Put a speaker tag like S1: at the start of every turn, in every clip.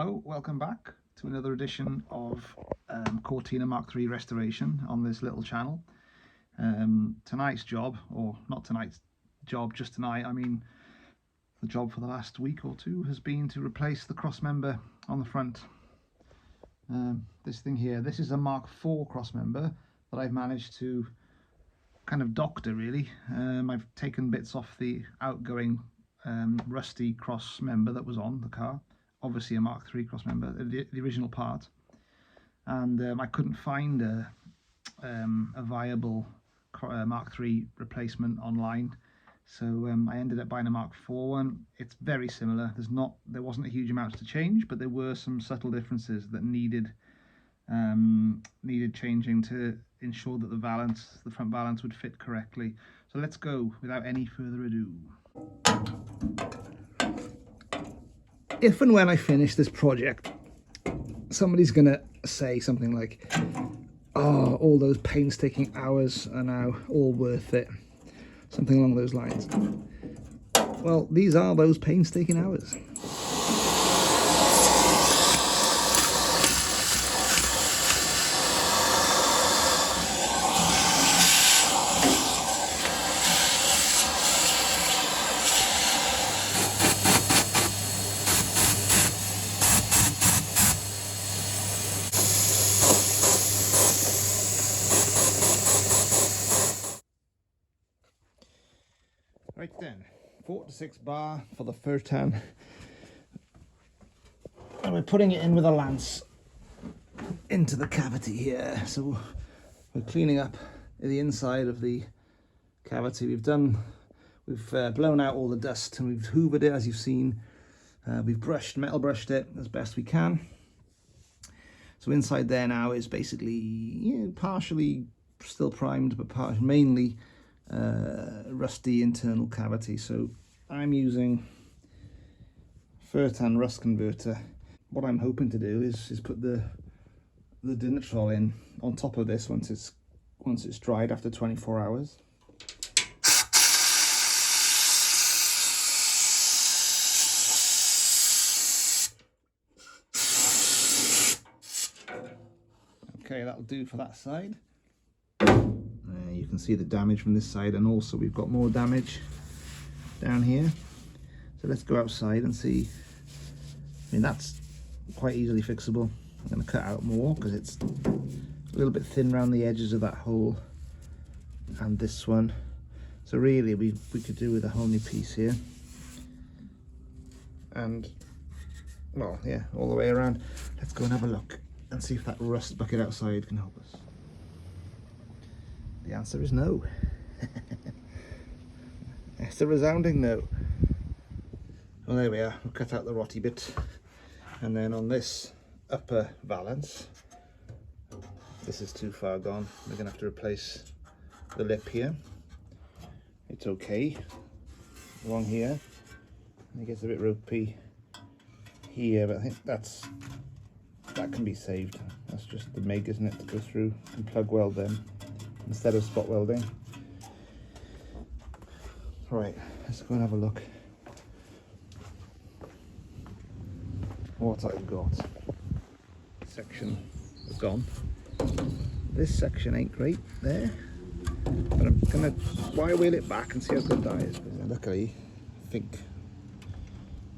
S1: Hello, welcome back to another edition of Cortina Mk3 restoration on this little channel. Tonight's job, or not tonight's job, just tonight, I mean the job for the last week or two, has been to replace the cross member on the front. This thing here, this is a Mk4 cross member that I've managed to kind of doctor really. I've taken bits off the outgoing rusty cross member that was on the car. Obviously a Mk3 cross member, the original part, and I couldn't find a viable Mk3 replacement online, so I ended up buying a Mk4 one. It's very similar. There wasn't a huge amount to change, but there were some subtle differences that needed changing to ensure that the front valance would fit correctly. So let's go without any further ado. If and when I finish this project, somebody's gonna say something like, oh, all those painstaking hours are now all worth it, something along those lines. Well, these are those painstaking hours. Right then, 4 to 6 bar for the Ford Taunus, and we're putting it in with a lance into the cavity here. So we're cleaning up the inside of the cavity. We've blown out all the dust and we've hoovered it, as you've seen. We've metal brushed it as best we can. So inside there now is basically partially still primed, but mainly rusty internal cavity. So I'm using Ford Taunus rust converter. What I'm hoping to do is put the Dinitrol in on top of this once it's dried after 24 hours. Okay, that'll do for that side. You can see the damage from this side, and also we've got more damage down here. So let's go outside and see. I mean, that's quite easily fixable. I'm going to cut out more because it's a little bit thin around the edges of that hole and this one. So really we could do with a whole new piece here, and well, yeah, all the way around. Let's go and have a look and see if that rust bucket outside can help us. The answer is no. It's a resounding no. Well, there we are. We'll cut out the rotty bit, and then on this upper valance, this is too far gone. We're gonna have to replace the lip here. It's okay along here. It gets a bit ropey here, but I think that can be saved. That's just the MIG, isn't it, to go through and plug weld them instead of spot welding. Right, let's go and have a look what I've got. Section is gone. This section ain't great there, but I'm gonna wheel it back and see how good that is. But luckily, I think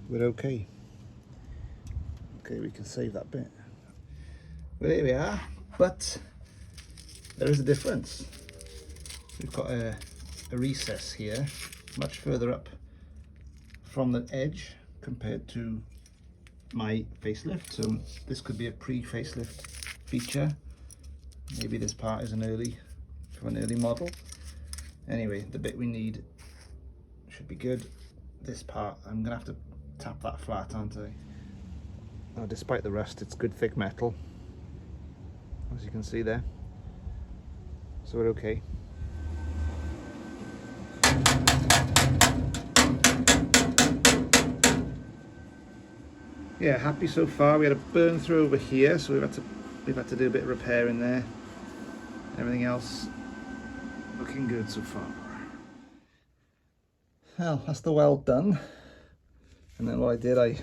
S1: we're okay. Okay, we can save that bit. Well, here we are, but there is a difference. We've got a recess here, much further up from the edge compared to my facelift. So this could be a pre-facelift feature. Maybe this part is from an early model. Anyway, the bit we need should be good. This part, I'm gonna have to tap that flat, aren't I? Oh, despite the rust, it's good thick metal, as you can see there. So we're okay. Yeah, happy so far. We had a burn through over here, so we've had to do a bit of repair in there. Everything else looking good so far. Well, that's the weld done. And then what I did, I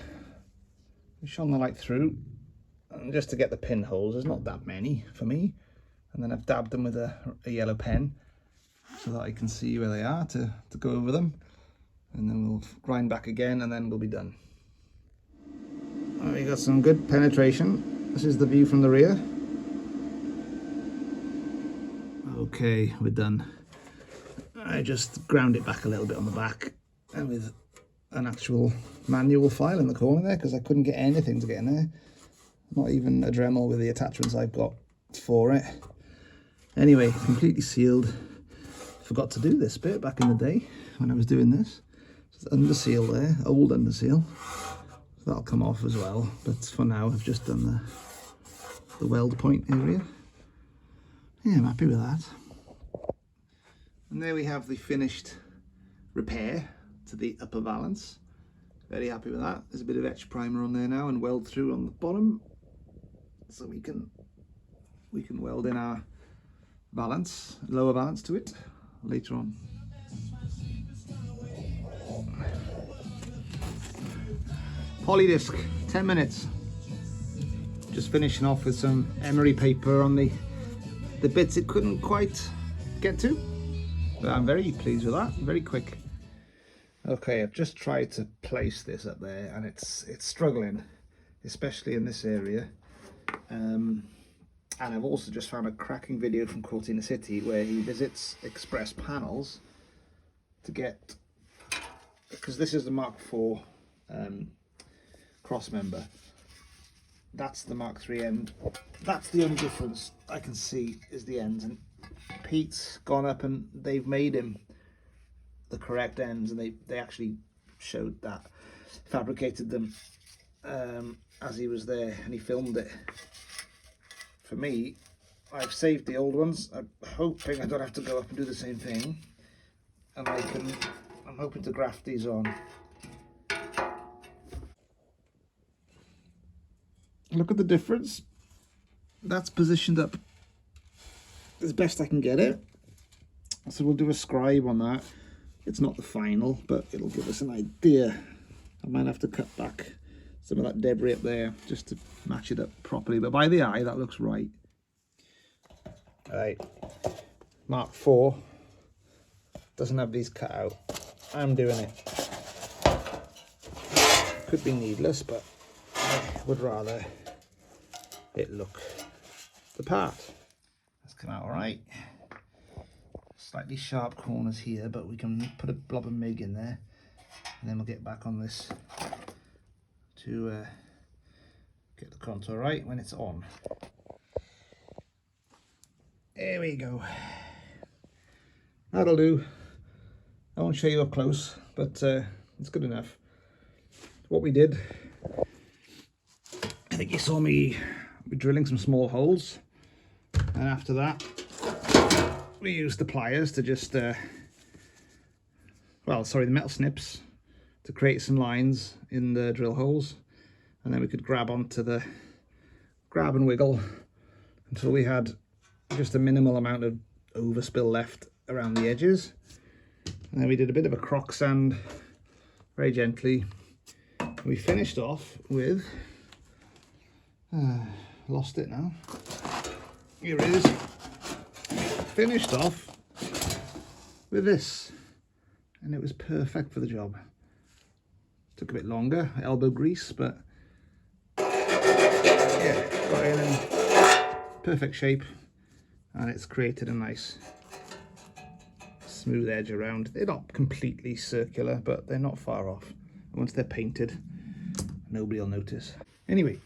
S1: shone the light through, and just to get the pinholes, there's not that many for me, and then I've dabbed them with a yellow pen so that I can see where they are to go over them, and then we'll grind back again and then we'll be done. We got some good penetration. This is the view from the rear. Okay, we're done. I just ground it back a little bit on the back, and with an actual manual file in the corner there, because I couldn't get anything to get in there, not even a Dremel with the attachments I've got for it. Anyway, completely sealed. Forgot to do this bit back in the day when I was doing this. Just under seal there, old under seal. So that'll come off as well, but for now I've just done the weld point area. Yeah, I'm happy with that. And there we have the finished repair to the upper valance. Very happy with that. There's a bit of etch primer on there now and weld through on the bottom, so we can weld in our valance, lower valance to it later on. Polydisc, 10 minutes. Just finishing off with some emery paper on the bits it couldn't quite get to, but I'm very pleased with that. Very quick. Okay, I've just tried to place this up there and it's struggling, especially in this area. And I've also just found a cracking video from Cortina City where he visits express panels to get, because this is the Mark IV cross member. That's the Mark III end. That's the only difference I can see is the ends, and Pete's gone up and they've made him the correct ends, and they actually showed that, fabricated them as he was there, and he filmed it. For me, I've saved the old ones. I'm hoping I don't have to go up and do the same thing, and I'm hoping to graft these on. Look at the difference. That's positioned up as best I can get it. So we'll do a scribe on that. It's not the final, but it'll give us an idea. I might have to cut back some of that debris up there just to match it up properly, but by the eye that looks right. Right, Mark IV doesn't have these cut out. I'm doing it. Could be needless, but I would rather it look the part. That's come out all right. Slightly sharp corners here, but we can put a blob of MIG in there, and then we'll get back on this to get the contour right when it's on. There we go. That'll do. I won't show you up close, but it's good enough. What we did, I think you saw me drilling some small holes, and after that we used the pliers to just the metal snips to create some lines in the drill holes, and then we could grab onto the grab and wiggle until we had just a minimal amount of overspill left around the edges. And then we did a bit of a crock sand very gently. We finished off with lost it now. Here it is. Finished off with this, and it was perfect for the job. Took a bit longer, elbow grease, but yeah, got it in perfect shape, and it's created a nice smooth edge around. They're not completely circular, but they're not far off. Once they're painted, nobody will notice. Anyway,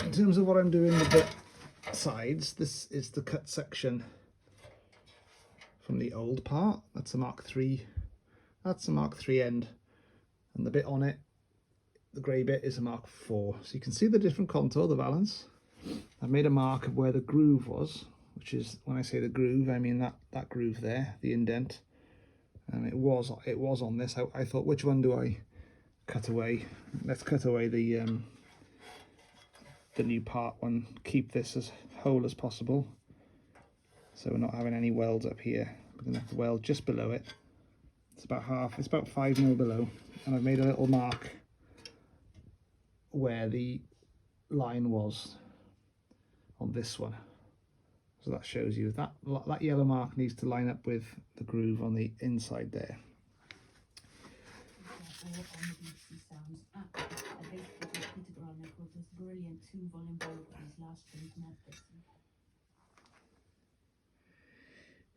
S1: in terms of what I'm doing with the sides, this is the cut section from the old part. That's a Mark III. That's a Mark III end, and the bit on it, the grey bit, is a Mark IV. So you can see the different contour, the valance. I've made a mark of where the groove was, which is, when I say the groove, I mean that groove there, the indent. And it was on this. I thought, which one do I cut away? Let's cut away the new part one. Keep this as whole as possible, so we're not having any welds up here. We're gonna have to weld just below it. It's about half. It's about 5 mil below, and I've made a little mark where the line was on this one. So that shows you that yellow mark needs to line up with the groove on the inside there.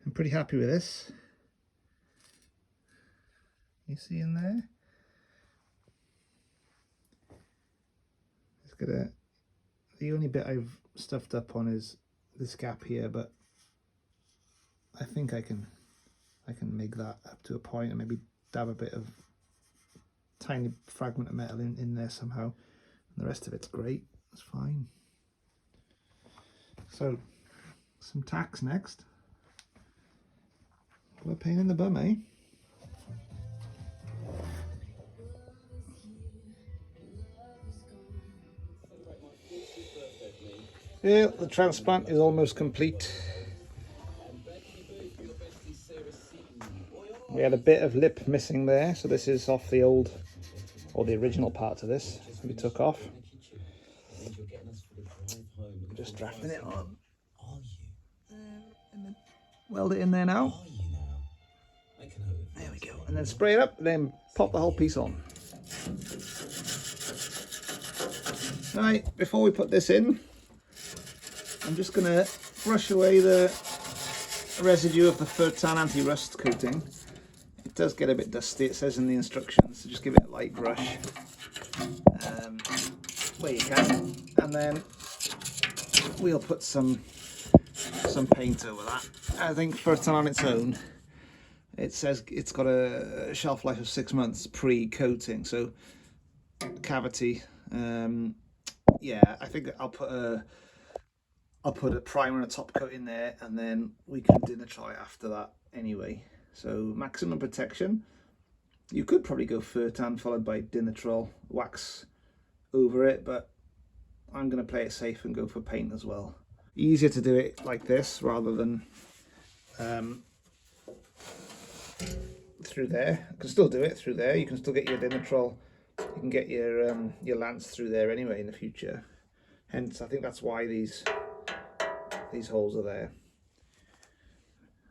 S1: I'm pretty happy with this. You see in there? It's got the only bit I've stuffed up on is this gap here, but I think I can make that up to a point and maybe dab a bit of tiny fragment of metal in there somehow. And the rest of it's great, it's fine. So some tacks next. What a pain in the bum, eh? Yeah, the transplant is almost complete. We had a bit of lip missing there, so this is off the old, or the original part of this we took off. Just drafting it on. And then weld it in there now. There we go. And then spray it up, and then pop the whole piece on. Right, before we put this in, I'm just going to brush away the residue of the Ford Taunus anti-rust coating. It does get a bit dusty, it says in the instructions, so just give it a light brush where you can, and then we'll put some paint over that. I think Ford Taunus on its own, it says it's got a shelf life of 6 months pre-coating, so cavity. Yeah, I think I'll put a primer and a top coat in there, and then we can dinner-try after that anyway. So maximum protection. You could probably go Ford Taunus followed by Dinitrol wax over it, but I'm going to play it safe and go for paint as well. Easier to do it like this rather than through there. I can still do it through there. You can still get your Dinitrol. You can get your lance through there anyway in the future. Hence, I think that's why these holes are there.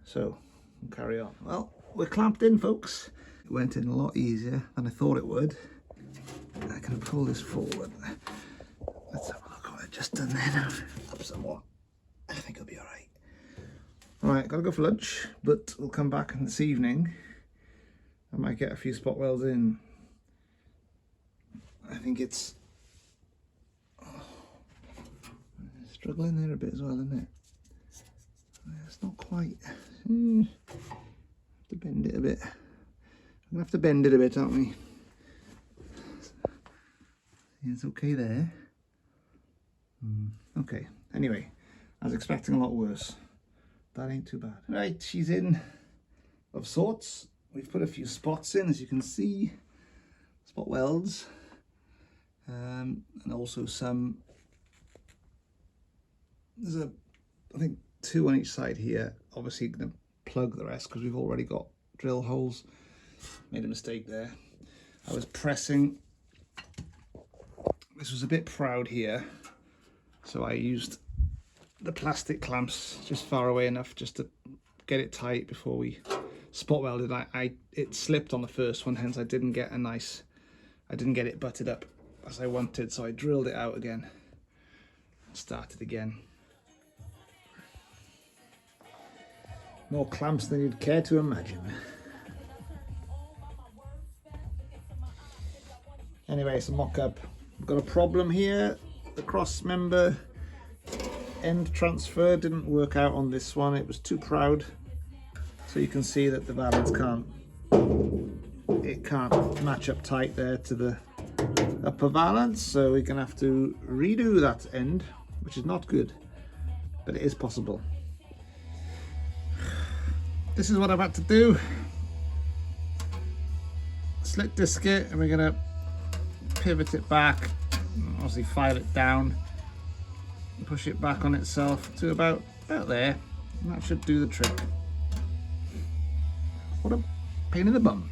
S1: So we'll carry on. Well, we're clamped in, folks. It went in a lot easier than I thought it would. I can pull this forward. Let's have a look what I've just done there now. Up somewhat. I think it'll be all right. All right, gotta go for lunch, but we'll come back this evening. I might get a few spot welds in. I think it's struggling there a bit as well, isn't it? It's not quite. Have to bend it a bit. We're gonna have to bend it a bit, aren't we? It's okay there. Okay. Anyway, I was expecting a lot worse. That ain't too bad. Right, she's in of sorts. We've put a few spots in, as you can see, spot welds, and also some. There's I think 2 on each side here. Obviously going to plug the rest because we've already got drill holes. Made a mistake there. I was pressing. This was a bit proud here, so I used the plastic clamps just far away enough just to get it tight before we spot welded. It slipped on the first one, hence I didn't get it butted up as I wanted, so I drilled it out again and started again. More clamps than you'd care to imagine. Anyway, it's a mock-up. We've got a problem here. The cross member end transfer didn't work out on this one. It was too proud. So you can see that the valance can't match up tight there to the upper valance. So we're gonna have to redo that end, which is not good, but it is possible. This is what I've had to do. Slit disc it, and we're gonna pivot it back, obviously file it down, and push it back on itself to about there, and that should do the trick. What a pain in the bum.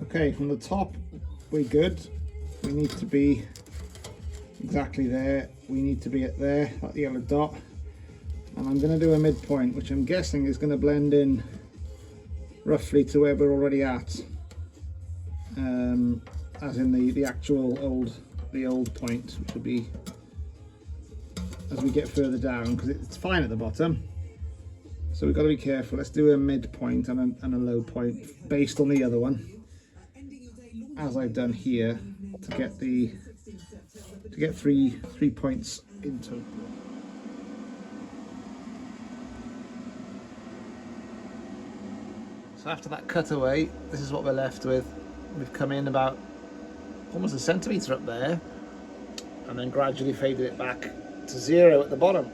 S1: Okay, from the top we're good. We need to be exactly there. We need to be at there, that yellow dot. And I'm going to do a midpoint, which I'm guessing is going to blend in roughly to where we're already at. As in the actual old point, which will be as we get further down, because it's fine at the bottom. So we've got to be careful. Let's do a midpoint and a low point based on the other one, as I've done here, to get three points in total. So after that cutaway, this is what we're left with. We've come in about almost a centimetre up there, and then gradually faded it back to 0 at the bottom.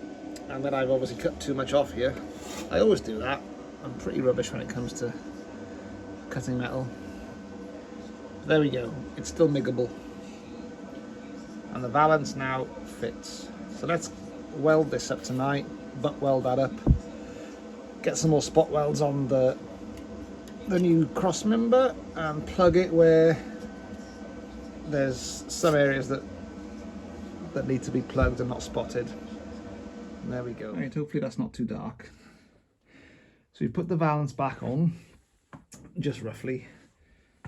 S1: And then I've obviously cut too much off here. I always do that. I'm pretty rubbish when it comes to cutting metal. There we go, it's still miggable. And the valance now fits. So let's weld this up tonight, butt weld that up, get some more spot welds on the new cross member and plug it where there's some areas that need to be plugged and not spotted. And there we go. Right, hopefully that's not too dark. So we put the valance back on, just roughly.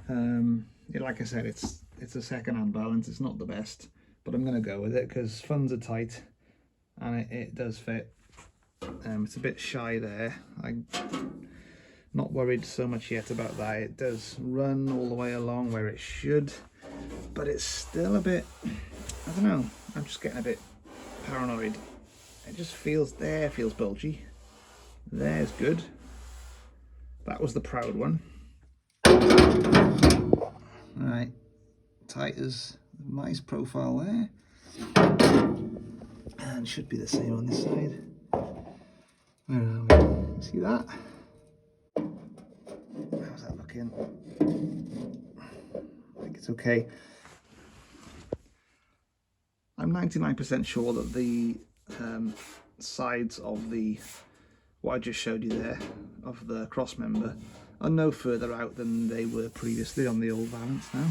S1: Like I said, it's a second-hand valance. It's not the best, but I'm going to go with it because funds are tight and it does fit. It's a bit shy there. I'm not worried so much yet about that. It does run all the way along where it should, but it's still a bit, I don't know, I'm just getting a bit paranoid. It just feels bulgy. There's good. That was the proud one. Right, tight as nice profile there, and should be the same on this side. Where are we? See that? How's that looking? I think it's okay. I'm 99% sure that the sides of what I just showed you there, of the cross member, are no further out than they were previously on the old valance now.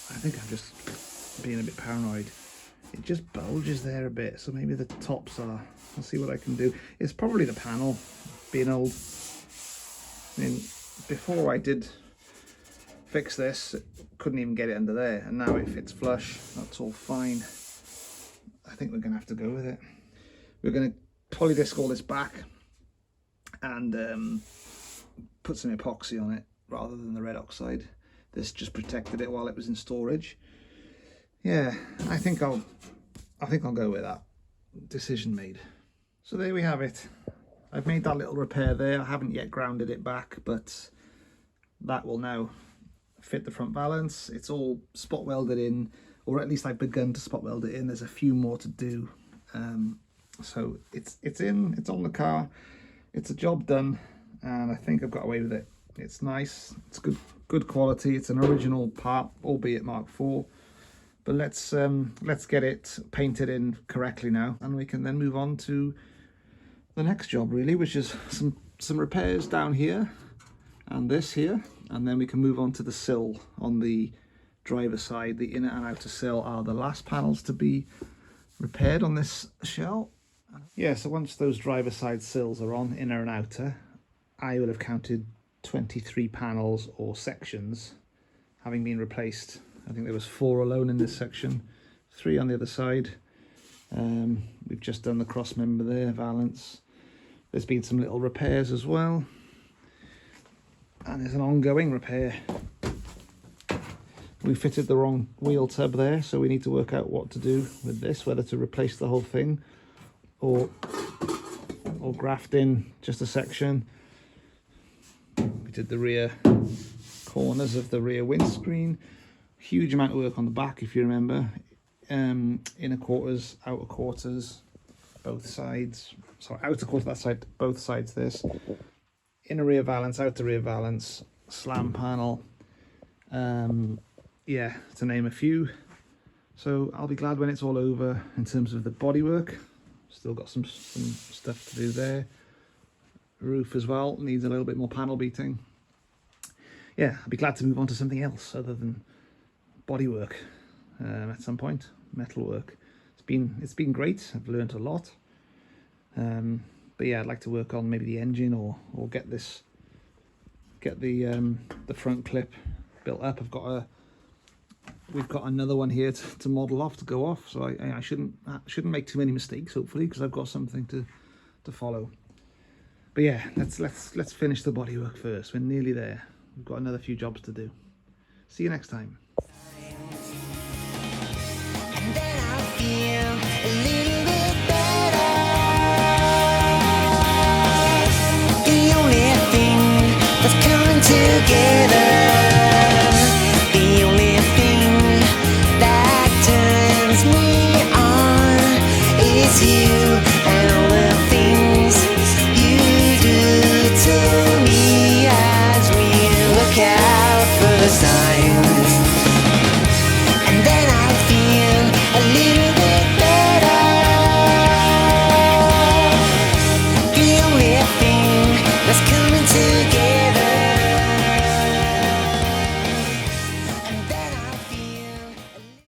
S1: I think I'm just being a bit paranoid. It just bulges there a bit, so maybe the tops are. I'll see what I can do. It's probably the panel being old. I mean, before I did fix this, couldn't even get it under there, and now it fits flush. That's all fine. I think we're going to have to go with it. We're going to polydisc all this back and put some epoxy on it rather than the red oxide. This just protected it while it was in storage. Yeah, I think I'll go with that. Decision made. So there we have it. I've made that little repair there. I haven't yet grounded it back, but that will now fit the front valance. It's all spot welded in, or at least I've begun to spot weld it in. There's a few more to do. So it's on the car. It's a job done, and I think I've got away with it. It's nice. It's good quality. It's an original part, albeit Mark IV. But let's get it painted in correctly now, and we can then move on to the next job, really, which is some repairs down here and this here, and then we can move on to the sill on the driver's side. The inner and outer sill are the last panels to be repaired on this shell. Yeah, so once those driver's side sills are on, inner and outer, I will have counted 23 panels or sections having been replaced. I think there was 4 alone in this section, 3 on the other side. We've just done the cross member there, valance. There's been some little repairs as well, and there's an ongoing repair. We fitted the wrong wheel tub there, so we need to work out what to do with this, whether to replace the whole thing or graft in just a section. We did the rear corners of the rear windscreen. Huge amount of work on the back, if you remember. Inner quarters, outer quarters, both sides. So outer quarter that side, both sides this. Inner rear valance, outer rear valance, slam panel. Yeah, to name a few. So I'll be glad when it's all over in terms of the bodywork. Still got some stuff to do there. Roof as well, needs a little bit more panel beating. Yeah, I'll be glad to move on to something else other than bodywork at some point, metal work. It's been great. I've learned a lot. But yeah, I'd like to work on maybe the engine or get the front clip built up. We've got another one here to model off, to go off, so I shouldn't make too many mistakes, hopefully, because I've got something to follow. But yeah, let's finish the bodywork first. We're nearly there. We've got another few jobs to do. See you next time.